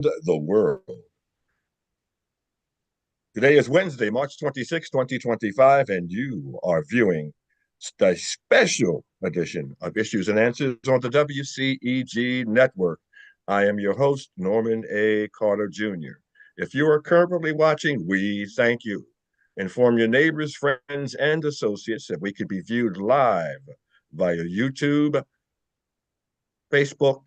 the world. Today is Wednesday, March 26, 2025, and you are viewing the special edition of Issues and Answers on the WCEG Network. I am your host, Norman A. Carter Jr. If you are currently watching, we thank you. Inform your neighbors, friends, and associates that we can be viewed live via YouTube, Facebook,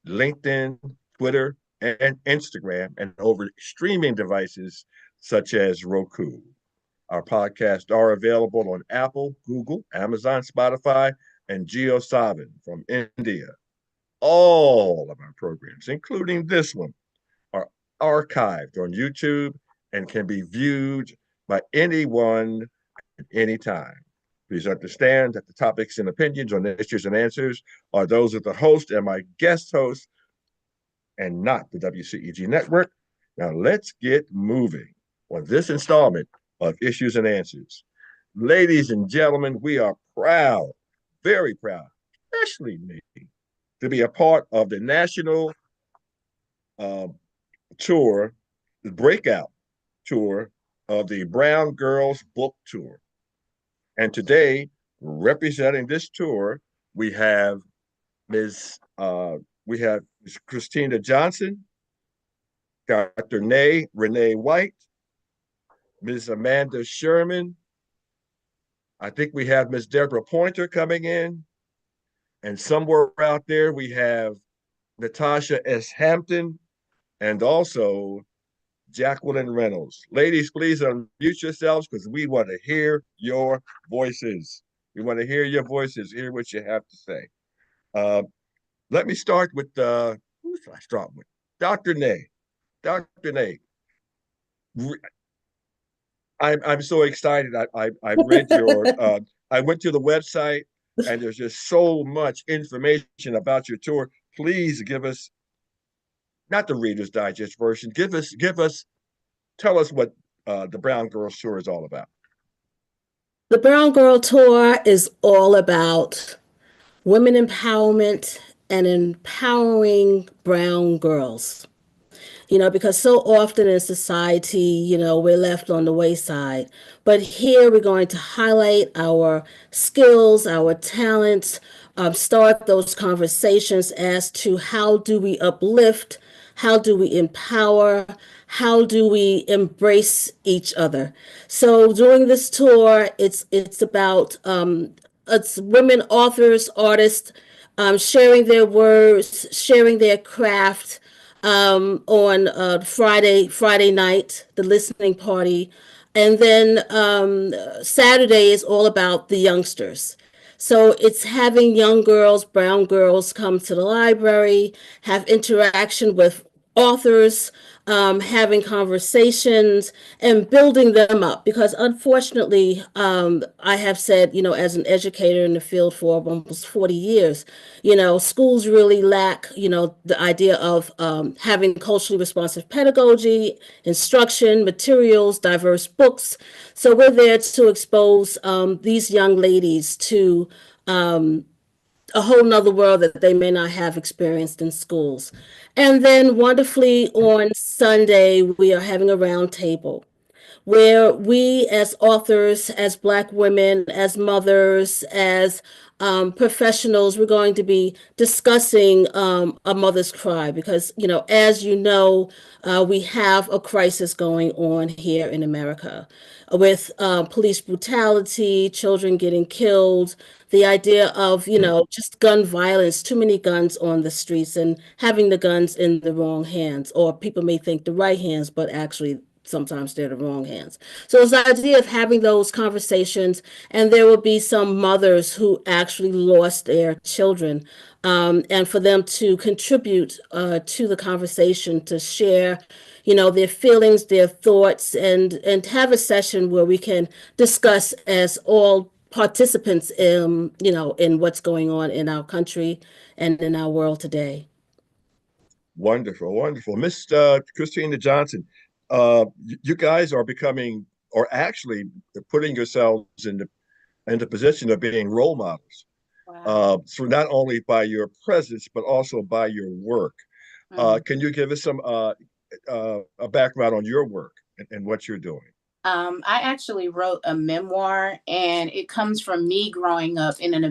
LinkedIn, Twitter, and Instagram, and over streaming devices such as Roku. Our podcasts are available on Apple, Google, Amazon, Spotify, and JioSaavn from India. All of our programs, including this one, are archived on YouTube and can be viewed by anyone at any time. Please understand that the topics and opinions on the Issues and Answers are those of the host and my guest host, and not the WCEG Network. Now let's get moving on this installment of Issues and Answers. Ladies and gentlemen, we are proud, very proud, especially me, to be a part of the national tour, the breakout tour of the Brown Girls Book Tour. And today, representing this tour, we have Ms. Christina Johnson, Dr. Renee White, Ms. Amanda Sherman. I think we have Ms. Deborah Pointer coming in. And somewhere out there, we have Natasha S. Hampton and also Jacqueline Reynolds. Ladies, please unmute yourselves because we want to hear your voices. We want to hear your voices, hear what you have to say. Let me start with, who should I start with? Dr. Nay. Dr. Nay, I'm so excited. I read your, I went to the website and there's just so much information about your tour. Please give us, not the Reader's Digest version, tell us what the Brown Girls Tour is all about. The Brown Girl Tour is all about women empowerment and empowering brown girls. Because so often in society, we're left on the wayside. But here we're going to highlight our skills, our talents, start those conversations as to how do we uplift, how do we empower, how do we embrace each other. So during this tour, it's about it's women authors, artists, sharing their words, sharing their craft, on Friday night, the listening party. And then Saturday is all about the youngsters. So it's having young girls, brown girls come to the library, have interaction with authors, having conversations and building them up. Because unfortunately, I have said, as an educator in the field for almost 40 years, schools really lack, the idea of having culturally responsive pedagogy, instruction, materials, diverse books. So we're there to expose these young ladies to a whole nother world that they may not have experienced in schools. And then wonderfully on Sunday, we are having a round table where we as authors, as Black women, as mothers, as professionals, we're going to be discussing a mother's cry because, as we have a crisis going on here in America with police brutality, children getting killed, the idea of, just gun violence, too many guns on the streets and having the guns in the wrong hands, or people may think the right hands, but actually sometimes they're the wrong hands. So it's the idea of having those conversations, and there will be some mothers who actually lost their children, and for them to contribute to the conversation, to share, their feelings, their thoughts, and have a session where we can discuss as all participants in what's going on in our country and in our world today. Wonderful, wonderful. Miss Christina Johnson, you guys are becoming, or actually putting yourselves in the position of being role models. Wow. So not only by your presence, but also by your work. Mhm. Can you give us some a background on your work and what you're doing? I actually wrote a memoir, and it comes from me growing up in an in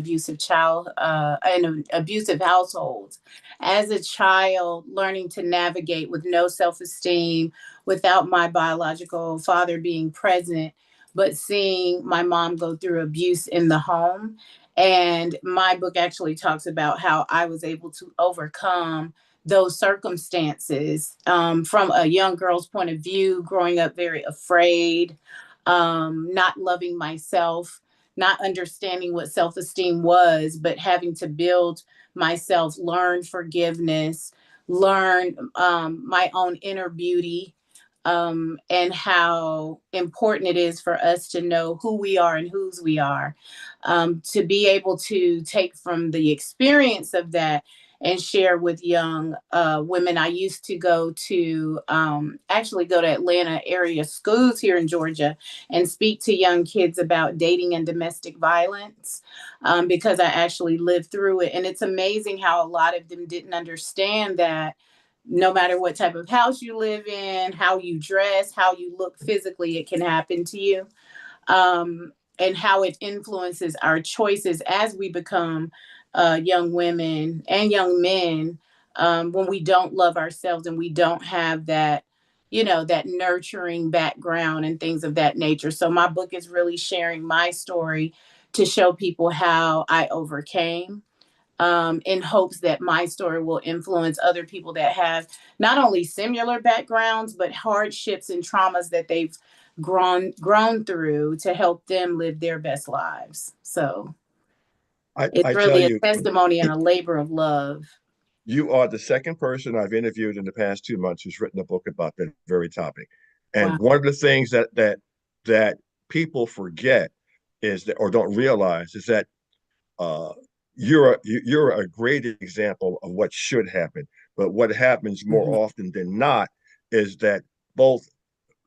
an abusive household. As a child, learning to navigate with no self-esteem, without my biological father being present, but seeing my mom go through abuse in the home. And my book actually talks about how I was able to overcome those circumstances, from a young girl's point of view, growing up very afraid, not loving myself, not understanding what self esteem was, but having to build myself, learn forgiveness, learn my own inner beauty. And how important it is for us to know who we are and whose we are, to be able to take from the experience of that and share with young women. I used to go to actually go to Atlanta area schools here in Georgia and speak to young kids about dating and domestic violence, because I actually lived through it. And it's amazing how a lot of them didn't understand that no matter what type of house you live in, how you dress, how you look physically, it can happen to you. And how it influences our choices as we become young women and young men, when we don't love ourselves and we don't have that, that nurturing background and things of that nature. So my book is really sharing my story to show people how I overcame, in hopes that my story will influence other people that have not only similar backgrounds, but hardships and traumas that they've grown through, to help them live their best lives. So it's I tell really a you, testimony and a labor of love. you are the second person I've interviewed in the past 2 months who's written a book about that very topic. And Wow. one of the things that people forget is that, or don't realize, is that uh, you're a great example of what should happen. But what happens more Mhm. often than not is that both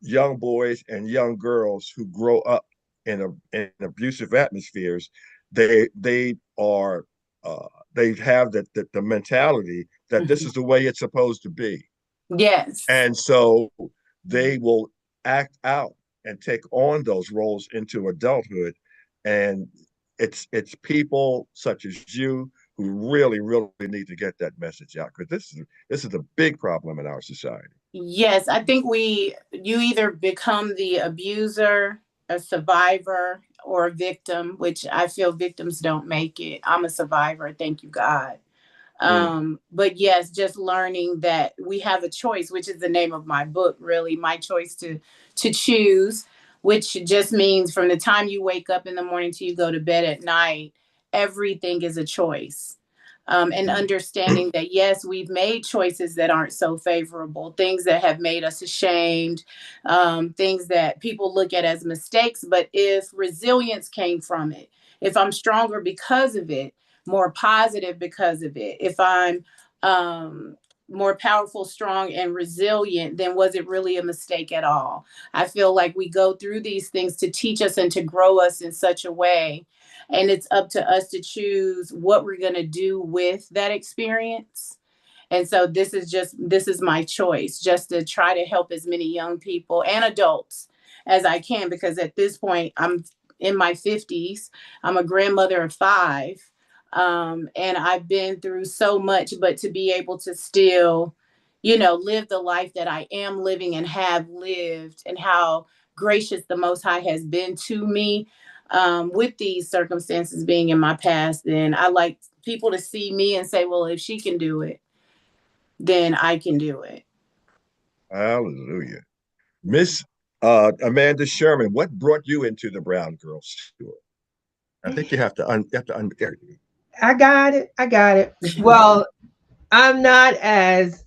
young boys and young girls who grow up in abusive atmospheres, they are they have the mentality that this Mhm. is the way it's supposed to be, Yes. and so they will act out and take on those roles into adulthood. And it's people such as you who really need to get that message out, because this is a big problem in our society. Yes, I think you either become the abuser, a survivor, or a victim, which I feel victims don't make it. I'm a survivor, thank you, God. Mm. But yes, just learning that we have a choice, which is the name of my book, really, my choice to choose, which just means from the time you wake up in the morning till you go to bed at night, everything is a choice. And understanding that yes, we've made choices that aren't so favorable, things that have made us ashamed, things that people look at as mistakes. But if resilience came from it, if I'm stronger because of it, more positive because of it, if I'm more powerful, strong, and resilient, then was it really a mistake at all? I feel like we go through these things to teach us and to grow us in such a way. And it's up to us to choose what we're going to do with that experience. And so this is my choice, just to try to help as many young people and adults as I can, because at this point I'm in my 50s. I'm a grandmother of five. And I've been through so much, but to be able to still, live the life that I am living and have lived, and how gracious the Most High has been to me, with these circumstances being in my past, then I like people to see me and say, well, if she can do it, then I can do it. Hallelujah. Miss Amanda Sherman, what brought you into the Brown Girls tour? I think you have to there. I got it. I got it. Well, I'm not as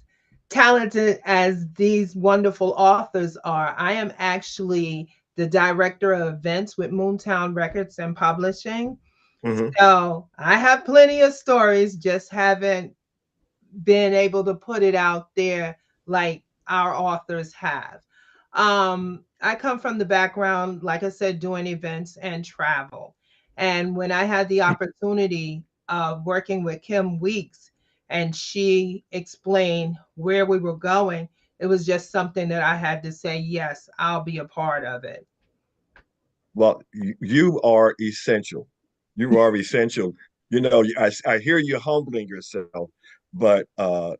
talented as these wonderful authors are. I am actually the director of events with Moontown Records and Publishing. Mm-hmm. So I have plenty of stories, just haven't been able to put it out there like our authors have. I come from the background, like I said, doing events and travel. And when I had the opportunity of working with Kim Weeks, and she explained where we were going, it was just something that I had to say, yes, I'll be a part of it. Well, you are essential. You are essential. You know, I hear you humbling yourself, but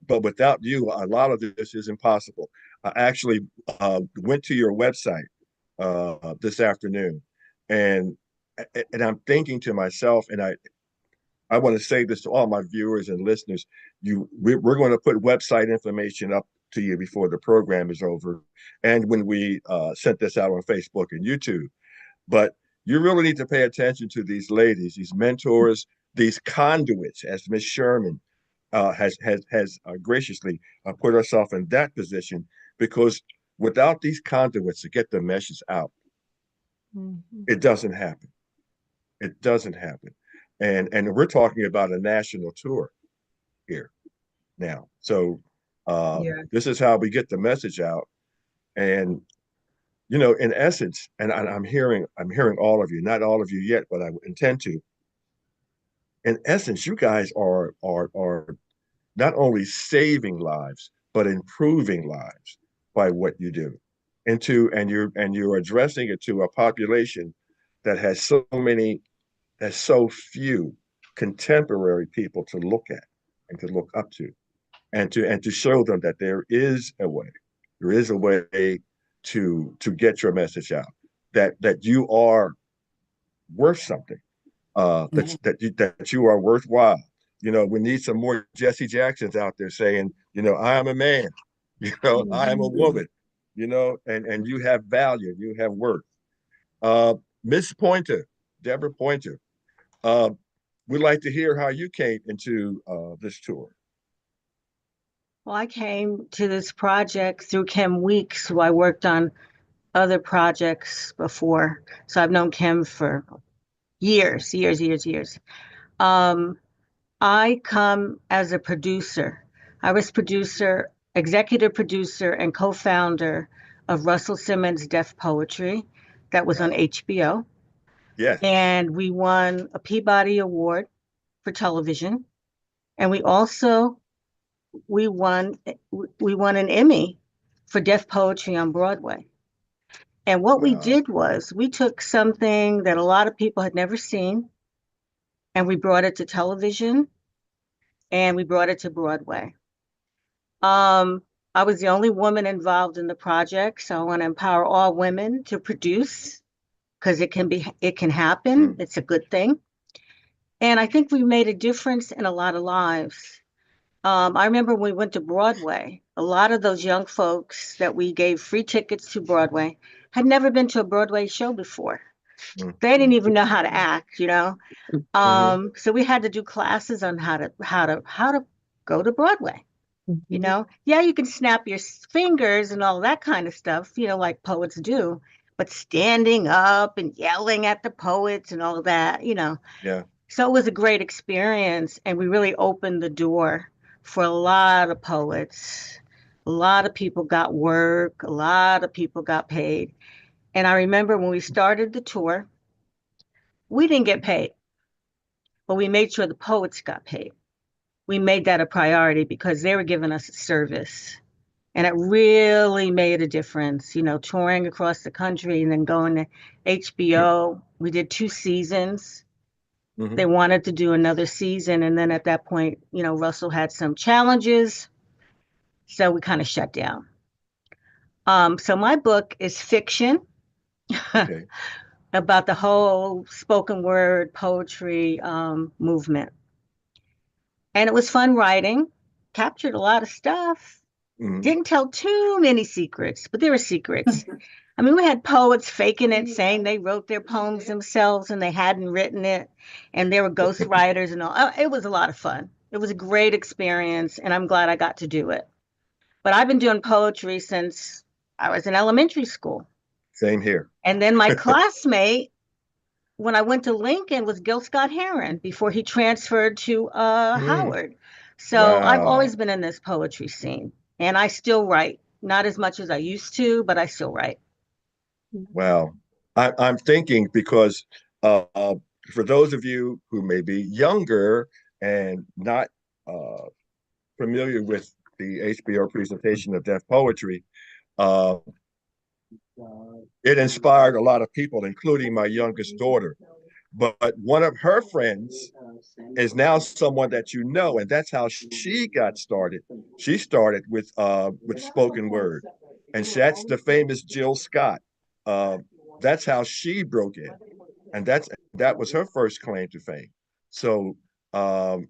without you, a lot of this is impossible. I actually went to your website this afternoon, and and I'm thinking to myself, and I want to say this to all my viewers and listeners. We're going to put website information up to you before the program is over, and when we sent this out on Facebook and YouTube. But you really need to pay attention to these ladies, these mentors, these conduits, as Miss Sherman has graciously put herself in that position. Because without these conduits to get the message out, it doesn't happen. It doesn't happen. And we're talking about a national tour here now. So Yeah. this is how we get the message out. And you know, in essence, and I'm hearing all of you, not all of you yet, but I intend to. In essence, you guys are not only saving lives, but improving lives by what you do. And you're addressing it to a population that has so few contemporary people to look at and to look up to, and to show them that there is a way. There is a way to get your message out, that you are worth something, that you are worthwhile. You know, we need some more Jesse Jacksons out there saying, you know, I am a man, you know, I am a woman, you know, and you have value, you have worth. Miss Pointer, Deborah Pointer, uh, we'd like to hear how you came into this tour. Well, I came to this project through Kim Weeks, who I worked on other projects before. So I've known Kim for years. I come as a producer. I was producer, executive producer, and co-founder of Russell Simmons' Deaf Poetry that was on HBO. Yes. And we won a Peabody Award for television. And we won an Emmy for deaf poetry on Broadway. And what we did was we took something that a lot of people had never seen, and we brought it to television, and we brought it to Broadway. I was the only woman involved in the project, so I want to empower all women to produce, because it can happen. It's a good thing. And I think we made a difference in a lot of lives. I remember when we went to Broadway, a lot of those young folks that we gave free tickets to Broadway had never been to a Broadway show before. They didn't even know how to act, you know. So we had to do classes on how to go to Broadway. You know, yeah, you can snap your fingers and all that kind of stuff, you know, like poets do, but standing up and yelling at the poets and all that, you know. Yeah. So it was a great experience, and we really opened the door for a lot of poets. A lot of people got work, a lot of people got paid. And I remember when we started the tour, we didn't get paid, but we made sure the poets got paid. We made that a priority because they were giving us a service. And it really made a difference, you know, touring across the country and then going to HBO. We did 2 seasons. They wanted to do another season. And then at that point, you know, Russell had some challenges. So we kind of shut down. So my book is fiction about the whole spoken word poetry movement. And it was fun writing, captured a lot of stuff. Didn't tell too many secrets, but there were secrets. I mean, we had poets faking it, saying they wrote their poems themselves and they hadn't written it. And there were ghostwriters and all. It was a lot of fun. It was a great experience, and I'm glad I got to do it. But I've been doing poetry since I was in elementary school. Same here. And then my classmate, when I went to Lincoln, was Gil Scott-Heron before he transferred to Howard. So I've always been in this poetry scene, and I still write. Not as much as I used to, but I still write. Well, I'm thinking because for those of you who may be younger and not familiar with the HBO presentation of Deaf Poetry, uh, it inspired a lot of people, including my youngest daughter. But one of her friends is now someone that you know, and that's how she got started. She started with spoken word, and that's the famous Jill Scott. Uh, that's how she broke in, and that was her first claim to fame. So, um,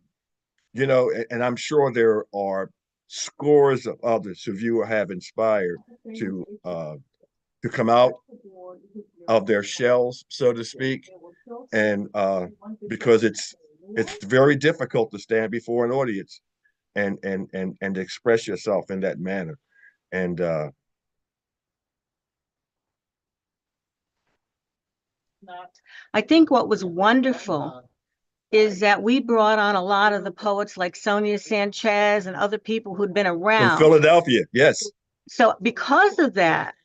and I'm sure there are scores of others who you have inspired to uh, to come out of their shells, so to speak, and because it's very difficult to stand before an audience and express yourself in that manner. And I think what was wonderful is that we brought on a lot of the poets like Sonia Sanchez and other people who'd been from around. Philadelphia, yes. So because of that,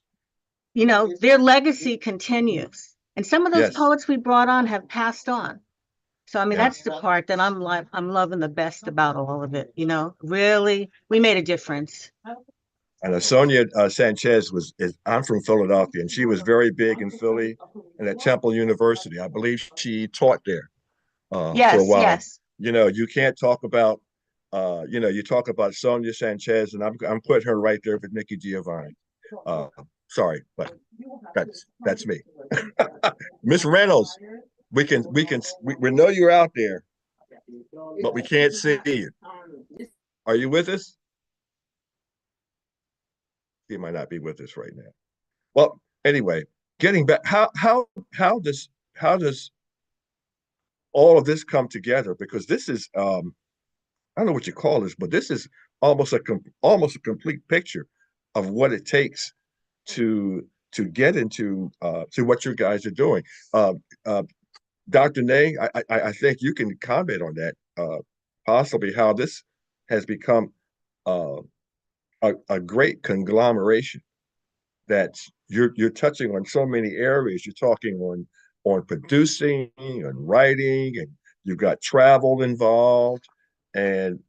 their legacy continues. And some of those Yes. poets we brought on have passed on. So I mean, Yeah. that's the part that I'm loving the best about all of it. Really, we made a difference. And Sonia Sanchez I'm from Philadelphia, and she was very big in Philly and at Temple University. I believe she taught there for a Yes, while. yes. You can't talk about, you talk about Sonia Sanchez, and I'm putting her right there with Nikki Giovanni. Sorry, but that's me. Miss Reynolds, we know you're out there, but we can't see you. Are you with us? He might not be with us right now. Well, anyway, getting back, how does all of this come together? Because this is I don't know what you call this, but this is almost a complete picture of what it takes to get into to what you guys are doing. Uh, uh, Dr. Nay, I think you can comment on that, possibly how this has become uh, a great conglomeration that you're touching on so many areas. You're talking on producing and writing, and you've got travel involved, and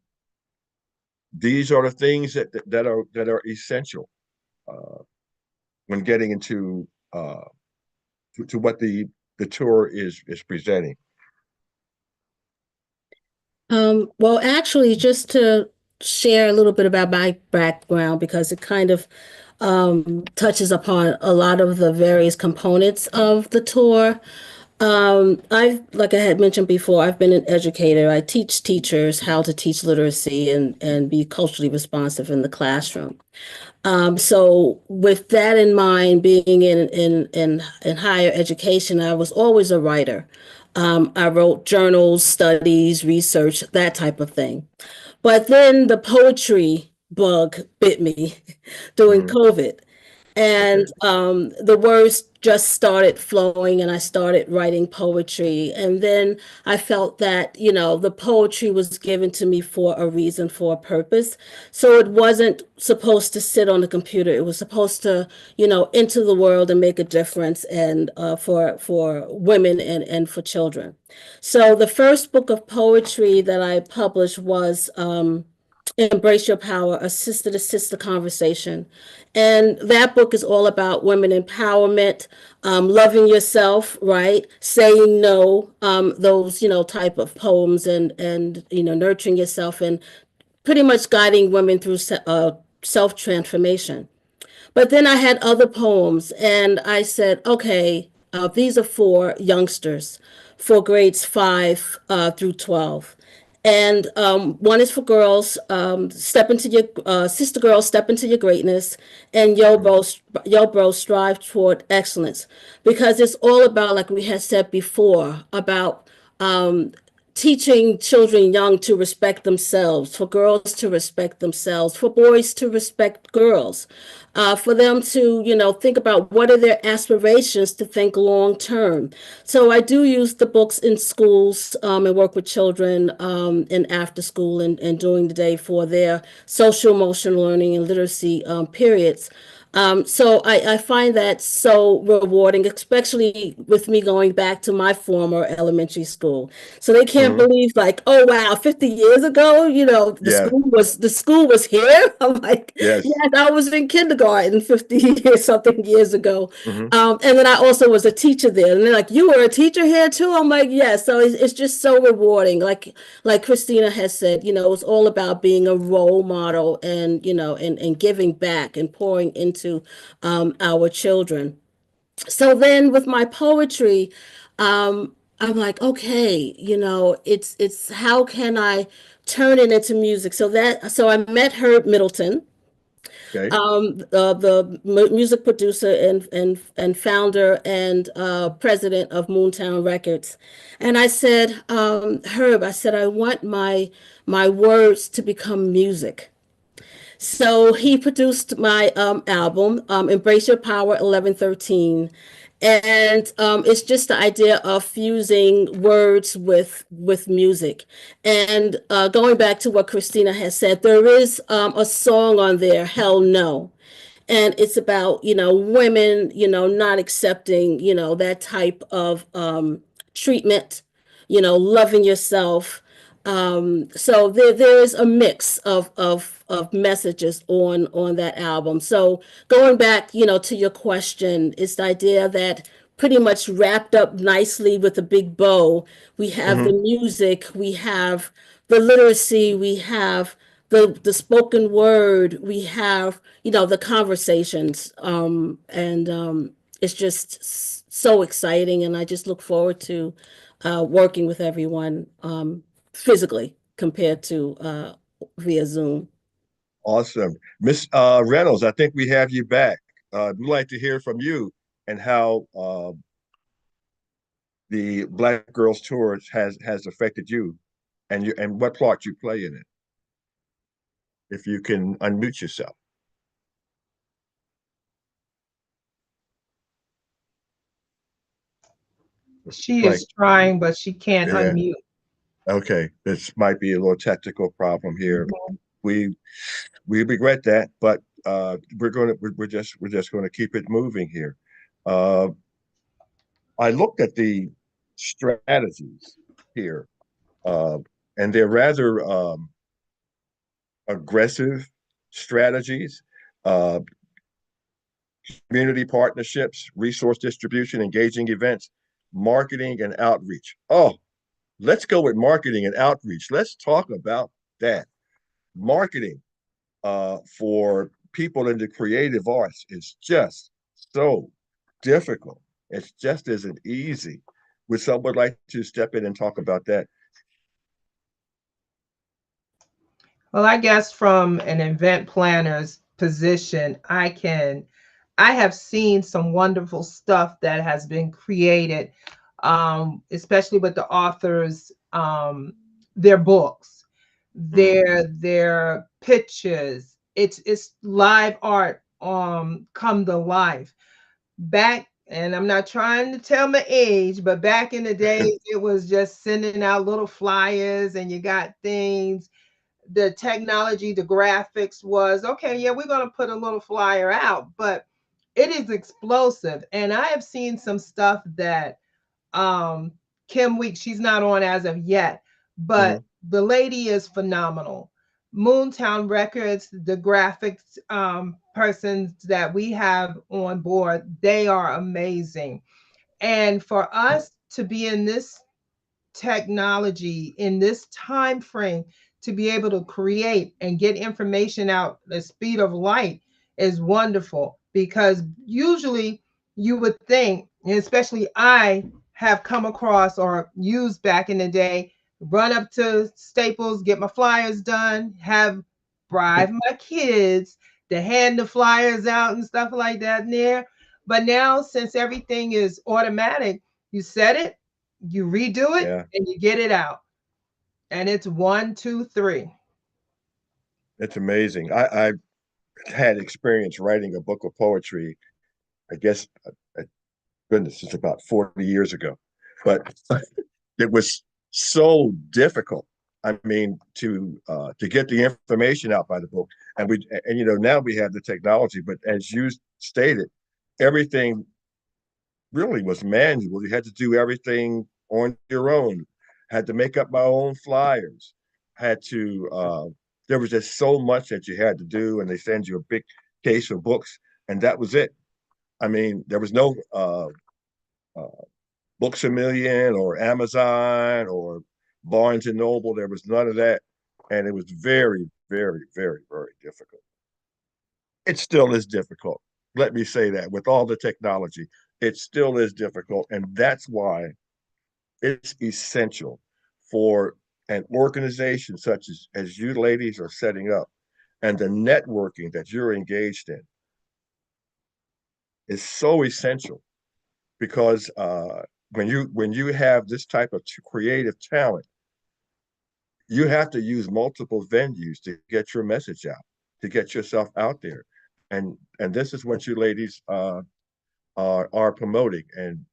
these are the things that are essential when getting into to what the tour is presenting. Well, actually, just to share a little bit about my background, because it kind of touches upon a lot of the various components of the tour. Like I had mentioned before, I've been an educator. I teach teachers how to teach literacy and be culturally responsive in the classroom. So with that in mind, being in higher education, I was always a writer. I wrote journals, studies, research, that type of thing. But then the poetry bug bit me during COVID. And the words just started flowing, and I started writing poetry. And then I felt that, the poetry was given to me for a reason, for a purpose. So it wasn't supposed to sit on the computer. It was supposed to, enter the world and make a difference, and for women and for children. So the first book of poetry that I published was Embrace Your Power, a sister to sister conversation. And that book is all about women empowerment, loving yourself, right? Saying no, those, type of poems, and nurturing yourself, and pretty much guiding women through self-transformation. But then I had other poems, and I said, okay, these are for youngsters, for grades 5 through 12. And one is for girls, step into your sister girls, step into your greatness, and yo bro, strive toward excellence, because it's all about, like we had said before, about teaching children young to respect themselves, for girls to respect themselves, for boys to respect girls, for them to, think about what are their aspirations, to think long term. So I do use the books in schools, and work with children in after school and during the day for their social emotional learning and literacy periods. So I find that so rewarding, especially with me going back to my former elementary school. So they can't Hmm. believe, like, oh wow, 50 years ago, Yeah. the school was here. I'm like, Yes. yes, I was in kindergarten 50 years something years ago. Hmm. And then I also was a teacher there. And they're like, you were a teacher here too? I'm like, yes. So it's just so rewarding. Like Christina has said, it's all about being a role model and, and giving back and pouring into our children. So then with my poetry, I'm like, okay, it's how can I turn it into music? So I met Herb Middleton, Okay. the music producer and founder and president of Moontown Records. And I said, Herb, I said, I want my words to become music. So he produced my album, Embrace Your Power 1113. And it's just the idea of fusing words with music. And going back to what Christina has said, there is a song on there, Hell No. And it's about, women, not accepting, that type of treatment, loving yourself. So there's a mix of messages on that album. So going back, to your question, it's the idea that pretty much wrapped up nicely with a big bow. We have the Hmm. music, we have the literacy, we have the spoken word, we have, the conversations. And it's just so exciting, and I just look forward to working with everyone physically compared to via Zoom. Awesome. Miss Reynolds, I think we have you back. We'd like to hear from you and how the Black Girls Tour has affected you and what part you play in it. If you can unmute yourself. She Like, is trying, but she can't yeah, unmute. okay. This might be a little technical problem here. Mhm. We we regret that, but we're just gonna keep it moving here. Uh, I looked at the strategies here, uh, and they're rather aggressive strategies. Uh, Community partnerships, resource distribution, engaging events, marketing and outreach. Oh, let's go with marketing and outreach. Let's talk about that. Marketing for people in the creative arts is just so difficult. It just isn't easy. Would someone like to step in and talk about that? Well, I guess from an event planner's position, I have seen some wonderful stuff that has been created, especially with the authors, their books, Mhm. their pictures. It's live art come to life. Back, and I'm not trying to tell my age, but back in the days, it was just sending out little flyers and you got things. The technology, the graphics was okay. Yeah, we're going to put a little flyer out, but it is explosive. And I have seen some stuff that um, Kim Weeks, she's not on as of yet, but Mhm. the lady is phenomenal. Moontown Records, the graphics persons that we have on board, they are amazing. And for us to be in this technology in this time frame to be able to create and get information out the speed of light is wonderful, because usually you would think, and especially I have come across or used back in the day, run up to Staples, get my flyers done, have bribe my kids to hand the flyers out and stuff like that in there. But now, since everything is automatic, you set it, you redo it, Yeah, and you get it out. And it's one, two, three. it's amazing. I had experience writing a book of poetry. I guess, goodness, it's about 40 years ago, but it was so difficult I mean, to get the information out by the book. And you know, now we have the technology, but as you stated, everything really was manual. You had to do everything on your own. Had to make up my own flyers. Had to. There was just so much that you had to do, and they send you a big case of books, and that was it. I mean, there was no uh, Books a Million or Amazon or Barnes and Noble. There was none of that, and it was very, very, very, very difficult. It still is difficult. Let me say that with all the technology, it still is difficult, and that's why it's essential for an organization such as you ladies are setting up and the networking that you're engaged in is so essential because when you have this type of creative talent, you have to use multiple venues to get your message out, to get yourself out there, and this is what you ladies are promoting. And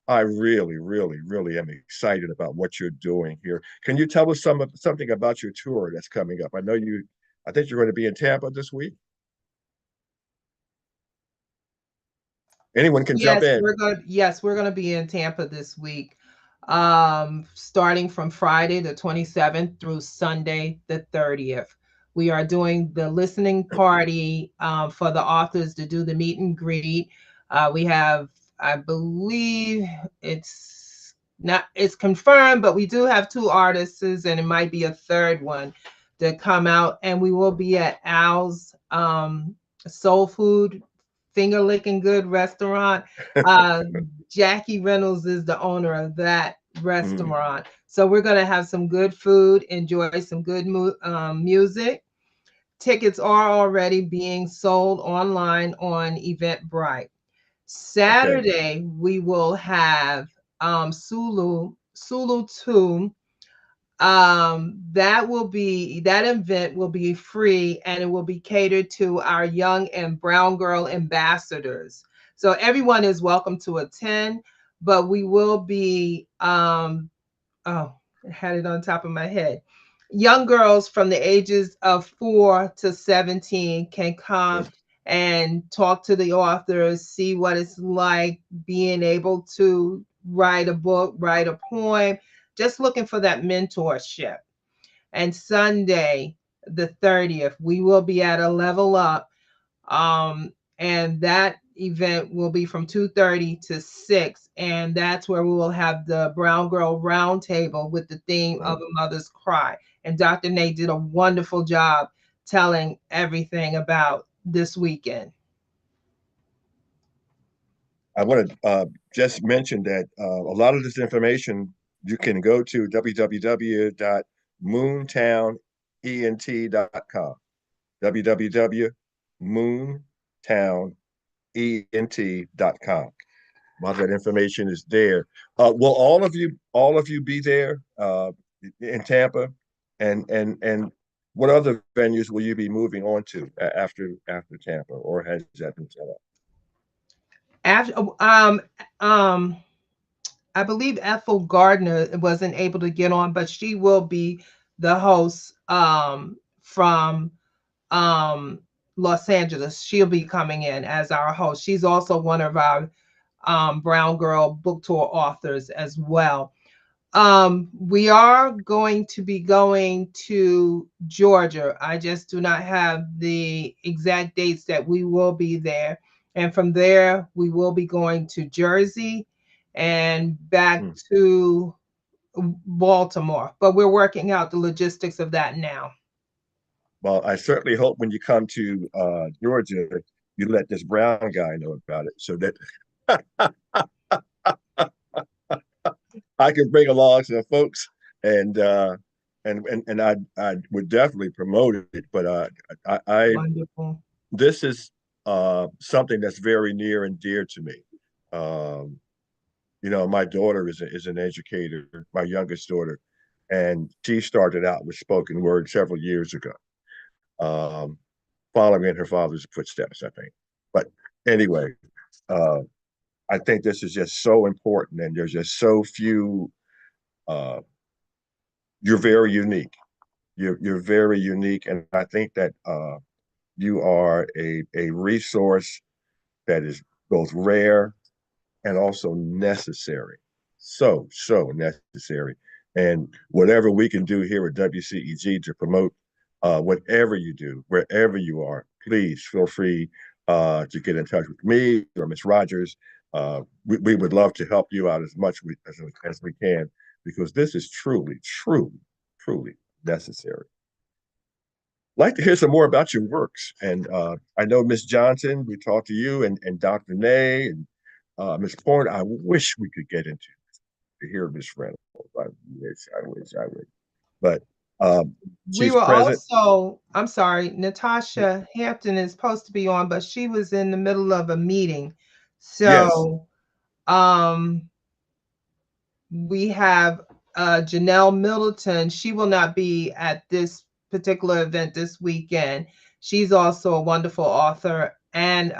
I really, really, really am excited about what you're doing here. Can you tell us something about your tour that's coming up? I think you're going to be in Tampa this week. Anyone can jump in. We're going to be in Tampa this week. Starting from Friday the 27th through Sunday the 30th. We are doing the listening party for the authors to do the meet and greet. We have, I believe it's confirmed, but we do have 2 artists and it might be a third one to come out. And we will be at Al's Soul Food Finger Licking Good restaurant. Jackie Reynolds is the owner of that restaurant. So we're going to have some good food, enjoy some good music. Tickets are already being sold online on Eventbrite. Saturday, we will have Sulu 2. That event will be free and it will be catered to our young and brown girl ambassadors. So everyone is welcome to attend, but we will be I had it on top of my head. Young girls from the ages of 4 to 17 can come and talk to the authors, see what it's like being able to write a book, write a poem, just looking for that mentorship. And Sunday, the 30th, we will be at a Level Up. And that event will be from 2:30 to 6. And that's where we will have the Brown Girl Roundtable with the theme of A Mother's Cry. And Dr. Nate did a wonderful job telling everything about this weekend. I want to just mention that a lot of this information you can go to www.moontownent.com. www.moontownent.com. All that information is there. Will all of you be there in Tampa, and what other venues will you be moving on to after Tampa, or has that been set up? I believe Ethel Gardner wasn't able to get on, but she will be the host from Los Angeles. She'll be coming in as our host. She's also one of our Brown Girl Book Tour authors as well. We are going to be going to Georgia. I just do not have the exact dates that we will be there. And from there, we will be going to Jersey and back to Baltimore. But we're working out the logistics of that now. Well, I certainly hope when you come to Georgia, you let this Brown guy know about it so that I can bring along some folks and I would definitely promote it. But Wonderful. This is something that's very near and dear to me. You know, my daughter is an educator, my youngest daughter, and she started out with spoken word several years ago, following in her father's footsteps, I think. But anyway, I think this is just so important, and there's just so few you're very unique. You're very unique, and I think that you are a resource that is both rare and also necessary. So necessary. And whatever we can do here at WCEG to promote whatever you do, wherever you are, please feel free to get in touch with me or Ms. Rogers. We would love to help you out as much as we can, because this is truly, truly, truly necessary. Like to hear some more about your works. And I know Miss Johnson, we talked to you, and Dr. Nay, and Miss Point. I wish we could get into to hear Miss Reynolds. I wish. But We she's were present. also, I'm sorry, Natasha Hampton is supposed to be on, but she was in the middle of a meeting. Yes. So we have Janelle Middleton. She will not be at this particular event this weekend. She's also a wonderful author and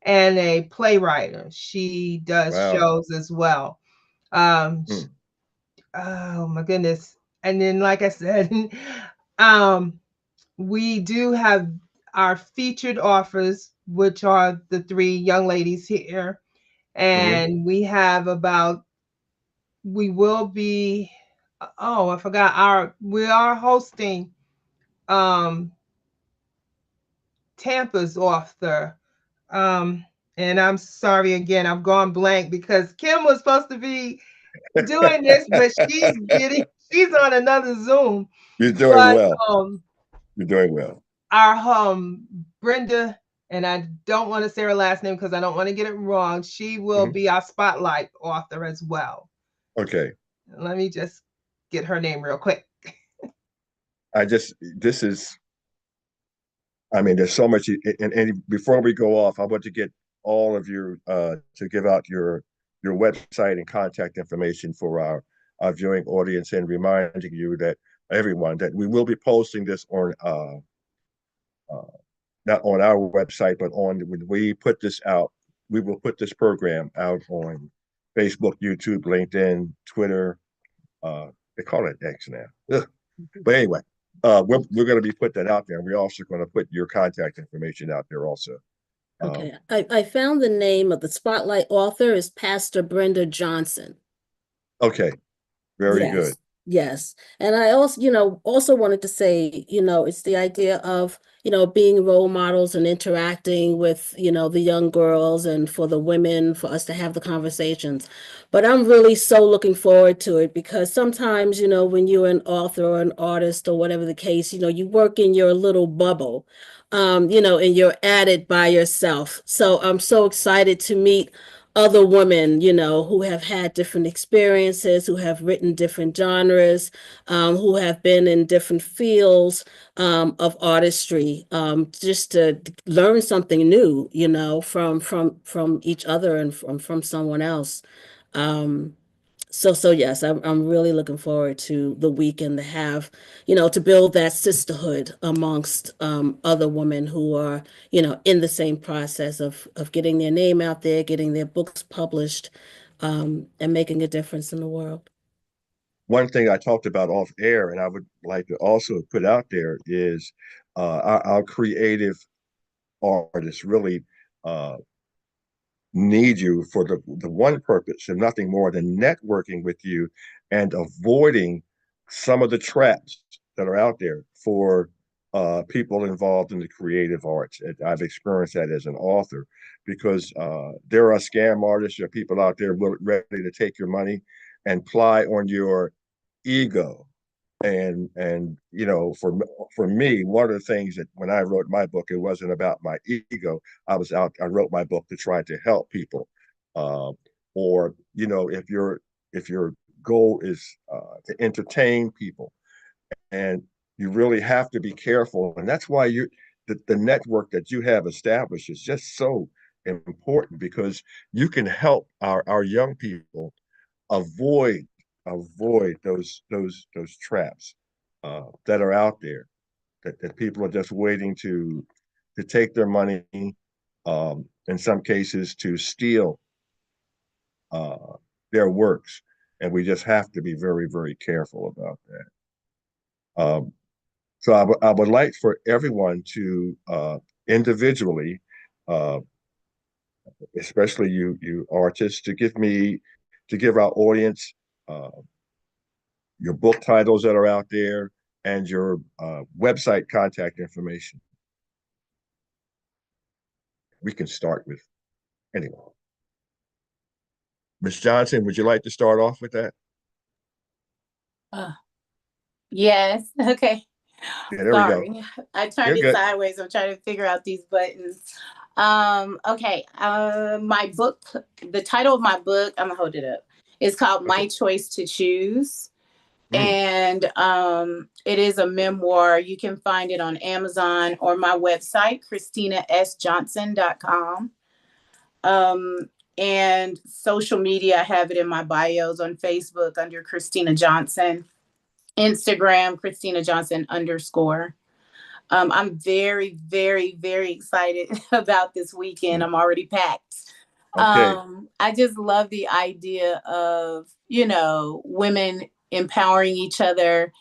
and a playwright. She does Wow. shows as well. Oh my goodness. And then, like I said, we do have our featured offers, which are the three young ladies here. And we have we will be, oh, I forgot, we are hosting Tampa's author. And I'm sorry again, I've gone blank because Kim was supposed to be doing this, but she's on another Zoom. You're doing But well. You're doing well. Our Brenda, and I don't want to say her last name because I don't want to get it wrong. She will be our spotlight author as well. Okay. Let me just get her name real quick. There's so much, and before we go off, I want to get all of you to give out your website and contact information for our viewing audience, and reminding you that everyone that we will be posting this on not on our website, but when we put this out, we will put this program out on Facebook, YouTube, LinkedIn, Twitter. They call it X now. Ugh. But anyway, we're going to be putting that out there, and we're also going to put your contact information out there also. Okay, I found the name of the spotlight author is Pastor Brenda Johnson. Okay, very good. Yes. And I also wanted to say, it's the idea of, being role models and interacting with, the young girls, and for the women, for us to have the conversations. But I'm really so looking forward to it, because sometimes, when you're an author or an artist or whatever the case, you work in your little bubble, and you're at it by yourself. So I'm so excited to meet other women, who have had different experiences, who have written different genres, who have been in different fields of artistry, just to learn something new, from each other and from someone else. So yes, I'm really looking forward to the weekend to have, to build that sisterhood amongst other women who are, in the same process of getting their name out there, getting their books published, and making a difference in the world. One thing I talked about off air, and I would like to also put out there, is our creative artists really need you for the one purpose and nothing more than networking with you and avoiding some of the traps that are out there for people involved in the creative arts. I've experienced that as an author, because there are scam artists, there are people out there ready to take your money and ply on your ego. And for me, one of the things that when I wrote my book, it wasn't about my ego. I wrote my book to try to help people. Or if your goal is to entertain people, and you really have to be careful. And that's why the network that you have established is just so important, because you can help our young people avoid those traps that are out there, that people are just waiting to take their money, in some cases to steal their works. and we just have to be very, very careful about that. So I would like for everyone to individually, uh, especially you artists, to give our audience uh, your book titles that are out there and your website contact information. We can start with anyone. Ms. Johnson, would you like to start off with that? Yes. Okay. Yeah, there we go. Sorry, I turned You're it good. sideways. I'm trying to figure out these buttons. Okay. My book, the title of my book, I'm gonna hold it up. It's called Okay. My Choice to Choose. Mm. And it is a memoir. You can find it on Amazon or my website, ChristinaSJohnson.com. And social media, I have it in my bios on Facebook under Christina Johnson, Instagram, Christina Johnson _. I'm very, very, very excited about this weekend. I'm already packed. Okay. I just love the idea of, women empowering each other,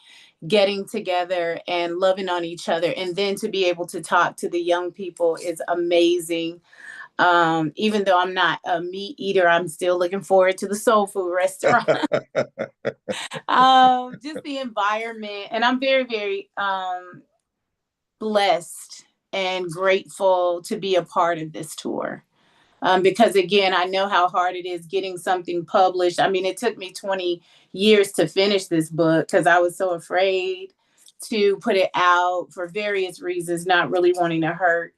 getting together and loving on each other. And then to be able to talk to the young people is amazing. Even though I'm not a meat eater, I'm still looking forward to the soul food restaurant. Just the environment. And I'm very, very blessed and grateful to be a part of this tour. Because again, I know how hard it is getting something published. I mean, it took me 20 years to finish this book because I was so afraid to put it out for various reasons, not really wanting to hurt,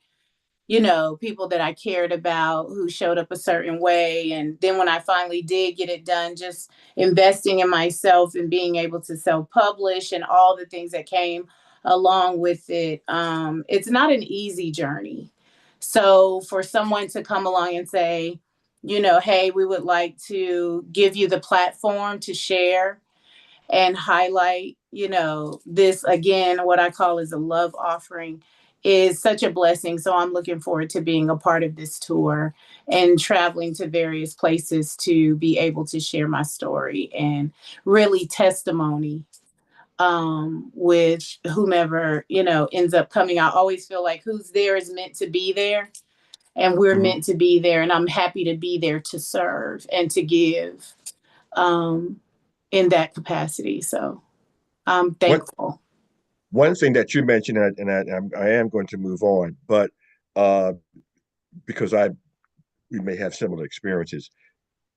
people that I cared about who showed up a certain way. And then when I finally did get it done, just investing in myself and being able to self-publish and all the things that came along with it. It's not an easy journey. So for someone to come along and say, hey, we would like to give you the platform to share and highlight, this again, what I call is a love offering, is such a blessing. So I'm looking forward to being a part of this tour and traveling to various places to be able to share my story and really testimony with whomever, ends up coming. I always feel like who's there is meant to be there. And we're meant to be there. And I'm happy to be there to serve and to give in that capacity. So I'm thankful. One thing that you mentioned, and I am going to move on, but because we may have similar experiences.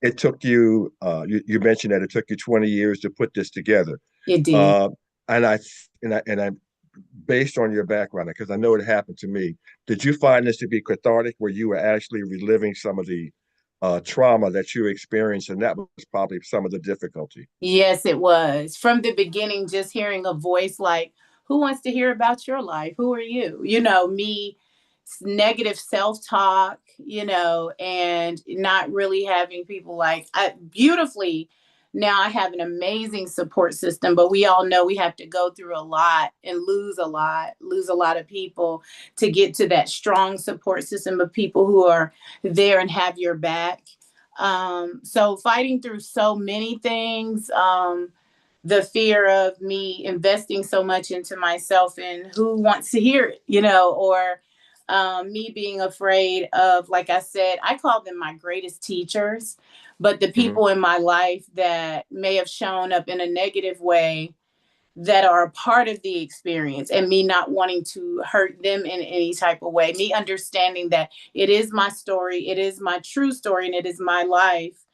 It took you, you mentioned that it took you 20 years to put this together. It did. And I, based on your background, because I know it happened to me, did you find this to be cathartic, where you were actually reliving some of the trauma that you experienced, and that was probably some of the difficulty? Yes, it was. From the beginning, just hearing a voice like, who wants to hear about your life? Who are you? Me, negative self-talk, and not really having people like, beautifully, now I have an amazing support system, but we all know we have to go through a lot and lose a lot of people to get to that strong support system of people who are there and have your back. So fighting through so many things, the fear of me investing so much into myself and who wants to hear it, or me being afraid of, like I said, I call them my greatest teachers, but the people in my life that may have shown up in a negative way that are a part of the experience, and me not wanting to hurt them in any type of way, me understanding that it is my story, it is my true story, and it is my life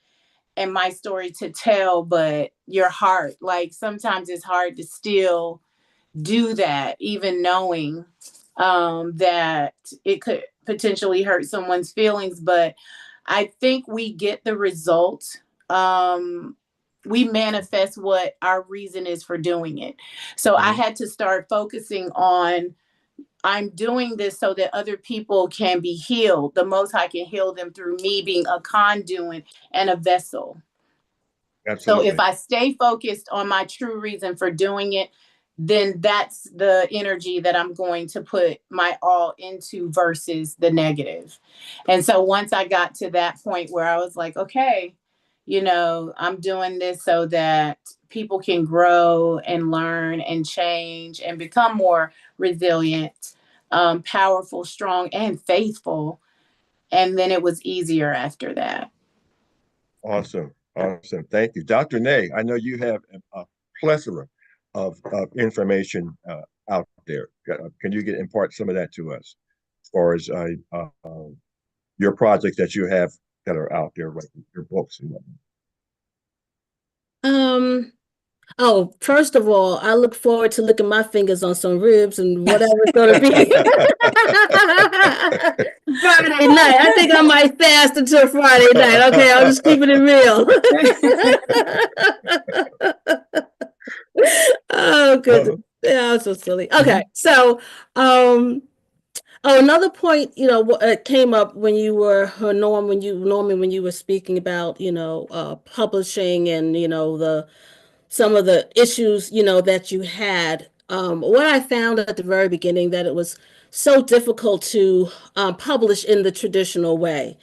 and my story to tell, but your heart, like sometimes it's hard to still do that, even knowing that it could potentially hurt someone's feelings. But I think we get the result. We manifest what our reason is for doing it. So I had to start focusing on, I'm doing this so that other people can be healed. The Most High can heal them through me being a conduit and a vessel. Absolutely. So if I stay focused on my true reason for doing it, then that's the energy that I'm going to put my all into versus the negative. And so once I got to that point where I was like, okay, I'm doing this so that people can grow and learn and change and become more resilient, powerful, strong, and faithful. And then it was easier after that. Awesome. Awesome. Thank you. Dr. Nay, I know you have a plethora of information out there. Can you impart some of that to us as far as your projects that you have that are out there, like your books and whatnot? Oh, first of all, I look forward to licking my fingers on some ribs and whatever it's going to be. Friday night. I think I might fast until Friday night. Okay, I'll just keep it real. Oh, goodness. Yeah, I'm so silly. Okay, so, another point, came up when you were Norman, when you were speaking about, publishing and, some of the issues, that you had. What I found at the very beginning, that it was so difficult to publish in the traditional way,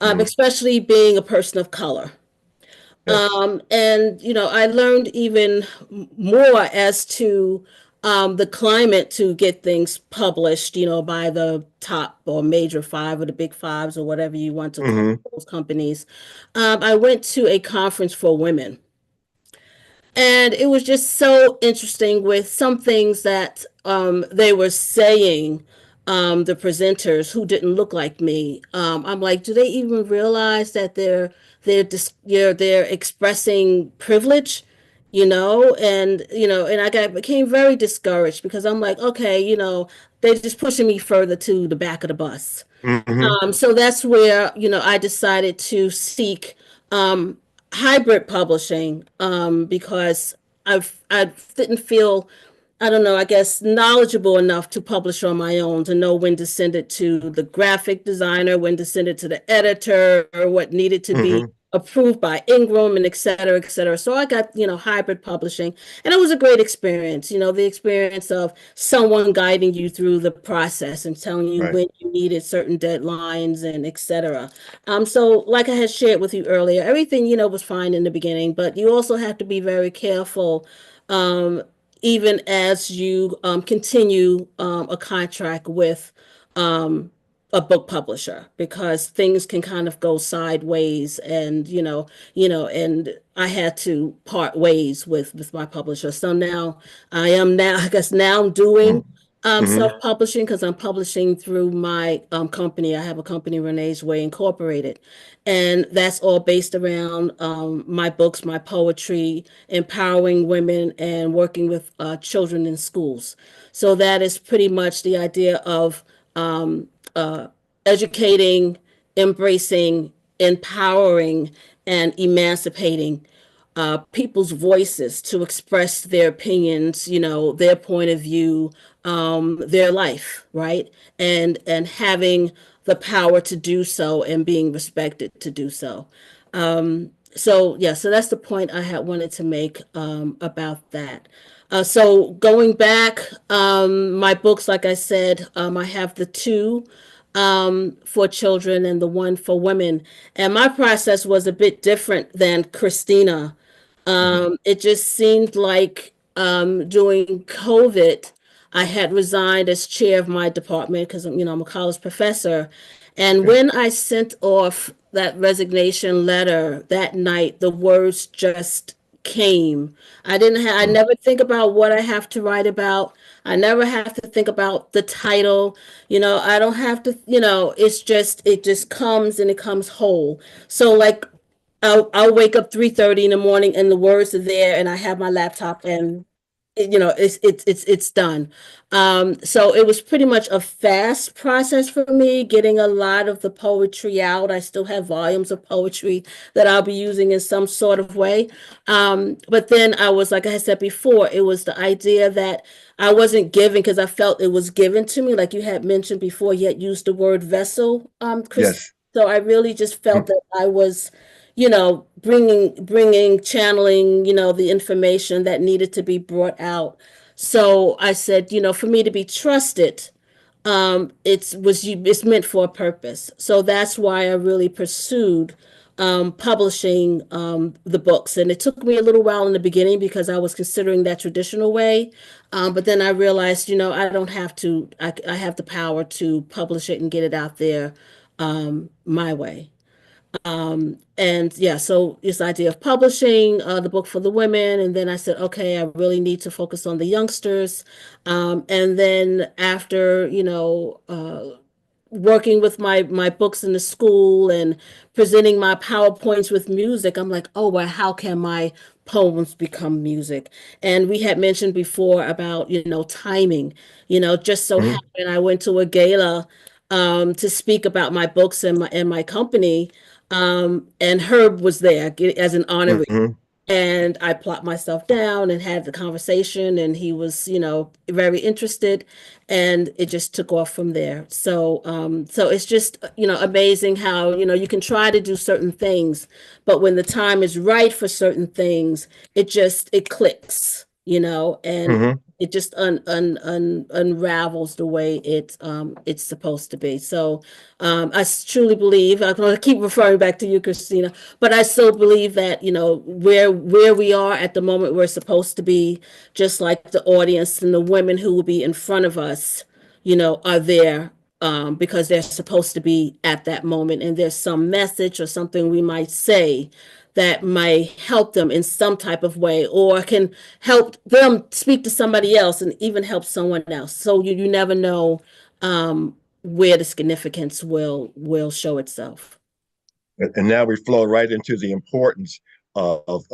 especially being a person of color. Yes. And, I learned even more as to the climate to get things published, by the top or major five or the big fives or whatever you want to call those companies. I went to a conference for women. And it was just so interesting with some things that they were saying, the presenters who didn't look like me. I'm like, do they even realize that they're expressing privilege, and became very discouraged because I'm like, okay, they're just pushing me further to the back of the bus. So that's where, I decided to seek hybrid publishing, because I didn't feel, I don't know, I guess knowledgeable enough to publish on my own, to know when to send it to the graphic designer, when to send it to the editor, or what needed to be approved by Ingram, and et cetera, et cetera. So I got, hybrid publishing, and it was a great experience, the experience of someone guiding you through the process and telling you Right. when you needed certain deadlines and et cetera. So like I had shared with you earlier, everything, was fine in the beginning, but you also have to be very careful, even as you continue a contract with a book publisher, because things can kind of go sideways, and and I had to part ways with my publisher. So now I guess now I'm doing self-publishing, because I'm publishing through my company. I have a company, Renee's Way Incorporated, and that's all based around my books, my poetry, empowering women, and working with children in schools. So that is pretty much the idea of educating, embracing, empowering, and emancipating people's voices to express their opinions, their point of view, their life, right? And having the power to do so and being respected to do so. So yeah, so that's the point I had wanted to make about that. So going back, my books, like I said, I have the two for children and the one for women. And my process was a bit different than Christina. It just seemed like during COVID, I had resigned as chair of my department because I'm a college professor. And when I sent off that resignation letter that night, the words just came. I never think about what I have to write about. I never have to think about the title. I don't have to, it just comes, and it comes whole. So like I'll wake up 3:30 in the morning and the words are there, and I have my laptop, and it's done. So it was pretty much a fast process for me getting a lot of the poetry out. I still have volumes of poetry that I'll be using in some sort of way. But then I was, like I said before, it was the idea that I wasn't giving because I felt it was given to me. Like you had mentioned before, you had used the word vessel, Chris. Yes. So I really just felt that I was, channeling, the information that needed to be brought out. So I said, for me to be trusted, it's meant for a purpose. So that's why I really pursued publishing the books. And it took me a little while in the beginning because I was considering that traditional way. But then I realized, I don't have to, I have the power to publish it and get it out there my way. And yeah, so this idea of publishing the book for the women, and then I said, okay, I really need to focus on the youngsters. And then after, working with my books in the school and presenting my PowerPoints with music, I'm like, oh, well, how can my poems become music? And we had mentioned before about, timing, just so Mm-hmm. happened I went to a gala to speak about my books and my company. And Herb was there as an honoree. Mm-hmm. And I plopped myself down and had the conversation, and he was, very interested, and it just took off from there. So it's just, amazing how, you can try to do certain things, but when the time is right for certain things, it clicks, and Mm-hmm. it just unravels the way it's supposed to be. So I truly believe, I'm going to keep referring back to you, Christina, but I still believe that, where we are at the moment, we're supposed to be, just like the audience and the women who will be in front of us, are there because they're supposed to be at that moment. And there's some message or something we might say that might help them in some type of way, or can help them speak to somebody else and even help someone else. So you never know where the significance will show itself. And now we flow right into the importance of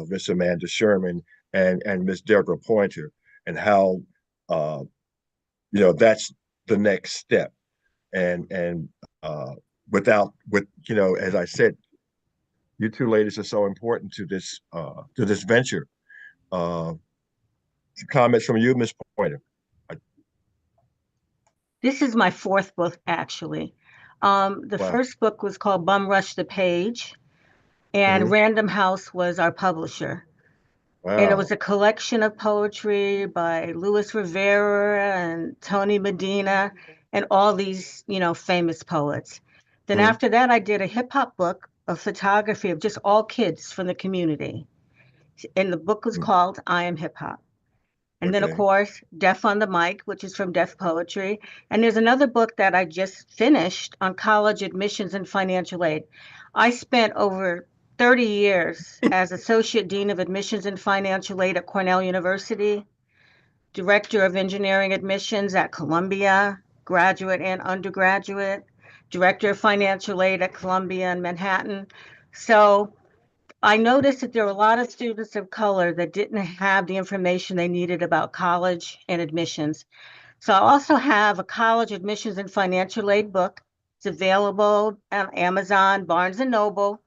Miss Amanda Sherman and Miss Deborah Pointer, and how that's the next step. And as I said, you two ladies are so important to this venture. Uh, Comments from you, Miss Pointer. This is my fourth book, actually. The Wow. first book was called Bum Rush the Page, and Mm-hmm. Random House was our publisher. And it Wow. was a collection of poetry by Luis Rivera and Tony Medina and all these, famous poets. Then Mm-hmm. after that, I did a hip hop book of photography of just all kids from the community. And the book was called I Am Hip Hop. And then, of Okay. course, Deaf on the Mic, which is from Deaf Poetry. And there's another book that I just finished on college admissions and financial aid. I spent over 30 years as Associate Dean of Admissions and Financial Aid at Cornell University, Director of Engineering Admissions at Columbia, graduate and undergraduate, Director of Financial Aid at Columbia and Manhattan. So I noticed that there were a lot of students of color that didn't have the information they needed about college and admissions. So I also have a college admissions and financial aid book. It's available on Amazon, Barnes and Noble,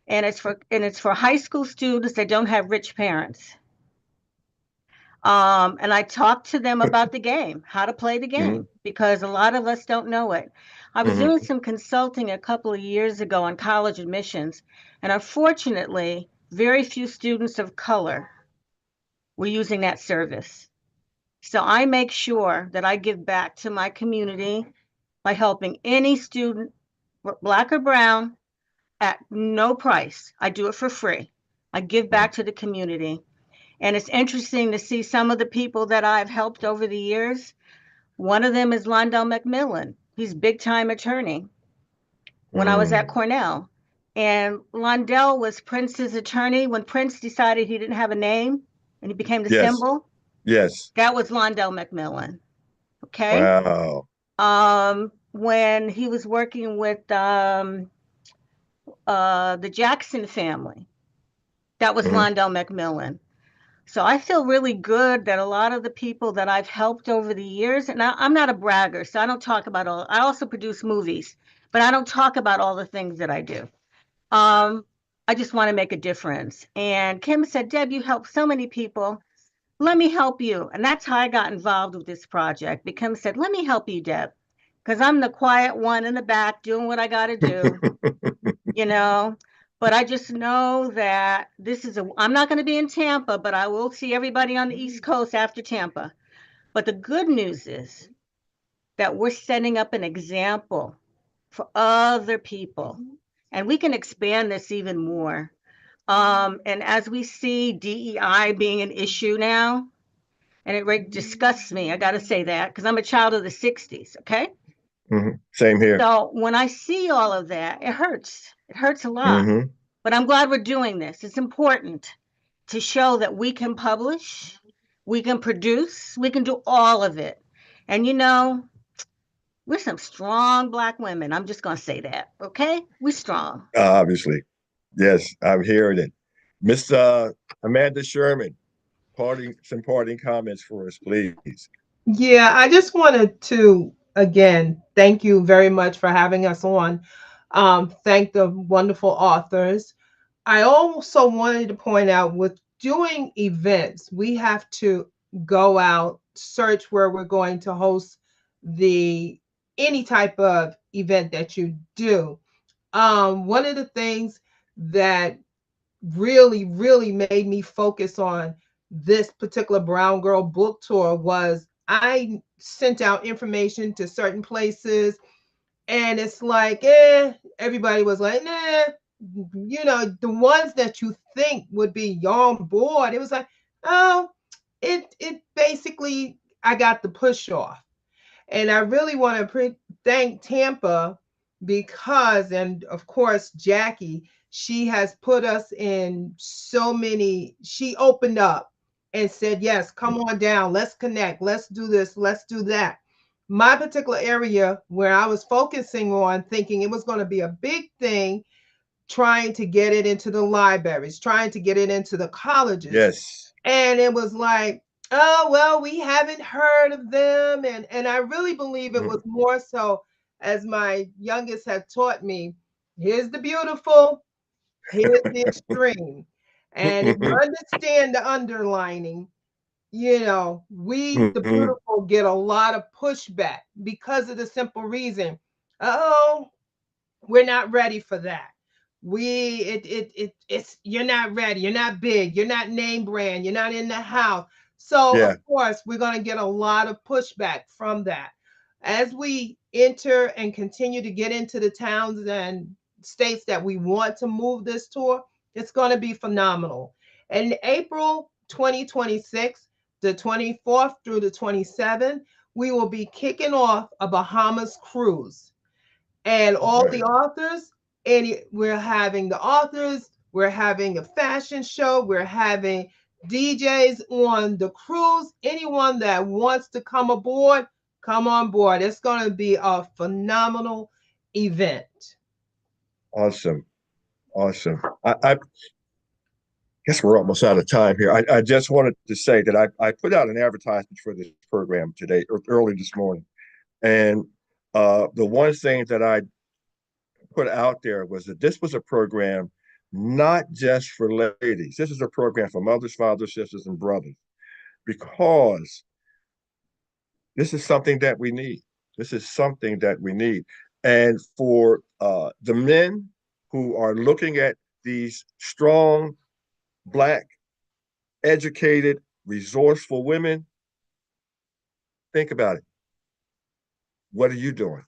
and it's for high school students that don't have rich parents. And I talked to them about the game, how to play the Mm-hmm. game, because a lot of us don't know it. I was Mm-hmm. doing some consulting a couple of years ago on college admissions, and unfortunately, very few students of color were using that service. So I make sure that I give back to my community by helping any student, Black or brown, at no price. I do it for free. I give back to the community. And it's interesting to see some of the people that I've helped over the years. One of them is Londell McMillan. He's a big time attorney when I was at Cornell. And Londell was Prince's attorney when Prince decided he didn't have a name and he became the Yes. symbol. Yes. That was Londell McMillan. Okay. Wow. When he was working with the Jackson family, that was Mm-hmm. Londell McMillan. So I feel really good that a lot of the people that I've helped over the years, and I'm not a bragger, so I don't talk about all, I also produce movies, but I don't talk about all the things that I do. I just want to make a difference. And Kim said, Deb, you help so many people. Let me help you. And that's how I got involved with this project. Kim said, let me help you, Deb, because I'm the quiet one in the back doing what I got to do, But I just know that I'm not going to be in Tampa, but I will see everybody on the East Coast after Tampa. But the good news is that we're setting up an example for other people. And we can expand this even more. And as we see DEI being an issue now, and it disgusts me, I got to say that, because I'm a child of the 60s, okay? Same here. So when I see all of that, it hurts. It hurts a lot. But I'm glad we're doing this. It's important to show that we can publish, we can produce, we can do all of it. And we're some strong Black women. I'm just going to say that, okay? We're strong. Obviously. Yes, I'm hearing it. Miss Amanda Sherman, some parting comments for us, please. Yeah, I just wanted to again thank you very much for having us on. Thank the wonderful authors. I also wanted to point out with doing events, we have to go out, search where we're going to host any type of event that you do. One of the things that really, really made me focus on this particular Brown Girl book tour was I sent out information to certain places, and it's like, everybody was like, nah, the ones that you think would be on board, it was like, oh, it basically, I got the push off. And I really want to thank Tampa because, and of course, Jackie, she has put us in so many, she opened up and said, yes, come on down, let's connect, let's do this, let's do that. My particular area where I was focusing on thinking it was going to be a big thing, trying to get it into the libraries, trying to get it into the colleges. Yes. And it was like, oh, well, we haven't heard of them. And I really believe it was more so, as my youngest had taught me, here's the beautiful, here's the extreme. And if you understand the underlining, we, the beautiful, get a lot of pushback because of the simple reason, oh, we're not ready for that. It's you're not ready, you're not big, you're not name brand, you're not in the house. So of course we're going to get a lot of pushback from that. As we enter and continue to get into the towns and states that we want to move this tour, it's going to be phenomenal. In April 2026, the 24th through the 27th, we will be kicking off a Bahamas cruise. And all the authors, we're having the authors, we're having a fashion show, we're having DJs on the cruise. Anyone that wants to come aboard, come on board. It's going to be a phenomenal event. Awesome. I guess we're almost out of time here. I just wanted to say that I put out an advertisement for this program today, early this morning. And the one thing that I put out there was that this was a program not just for ladies. This is a program for mothers, fathers, sisters, and brothers, because this is something that we need. This is something that we need. And for the men who are looking at these strong, Black, educated, resourceful women, think about it. What are you doing?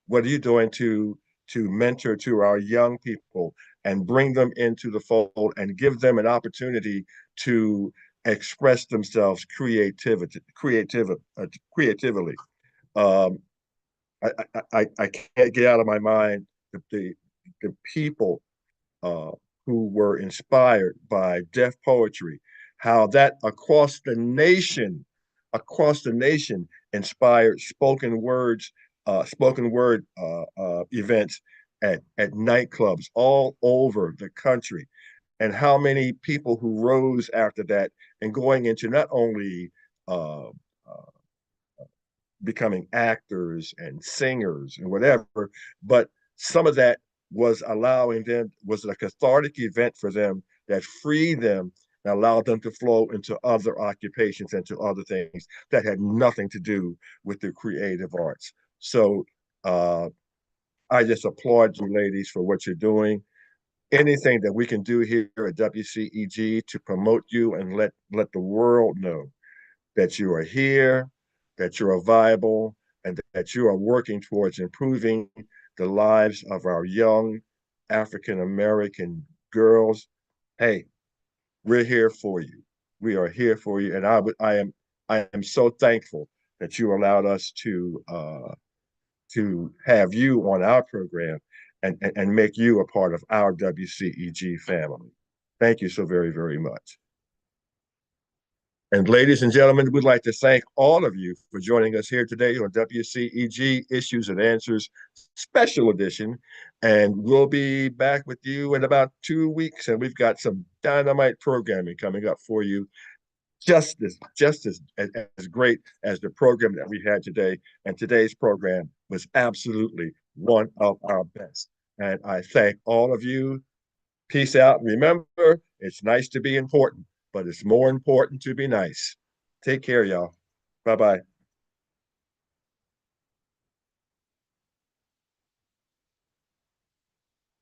What are you doing to mentor to our young people and bring them into the fold and give them an opportunity to express themselves creatively? I can't get out of my mind the people who were inspired by deaf poetry, how that across the nation inspired spoken word events at nightclubs all over the country, and how many people who rose after that and going into not only becoming actors and singers and whatever, but some of that was a cathartic event for them that freed them and allowed them to flow into other occupations and to other things that had nothing to do with the creative arts. So I just applaud you ladies for what you're doing. Anything that we can do here at WCEG to promote you and let the world know that you are here, that you are viable, and that you are working towards improving the lives of our young African American girls. Hey, we're here for you. We are here for you, and I am so thankful that you allowed us to have you on our program and make you a part of our WCEG family. Thank you so very, very much. And ladies and gentlemen, we'd like to thank all of you for joining us here today on WCEG Issues and Answers Special Edition. And we'll be back with you in about 2 weeks. And we've got some dynamite programming coming up for you, just as great as the program that we had today. And today's program was absolutely one of our best. And I thank all of you. Peace out. Remember, it's nice to be important, but it's more important to be nice. Take care, y'all. Bye-bye.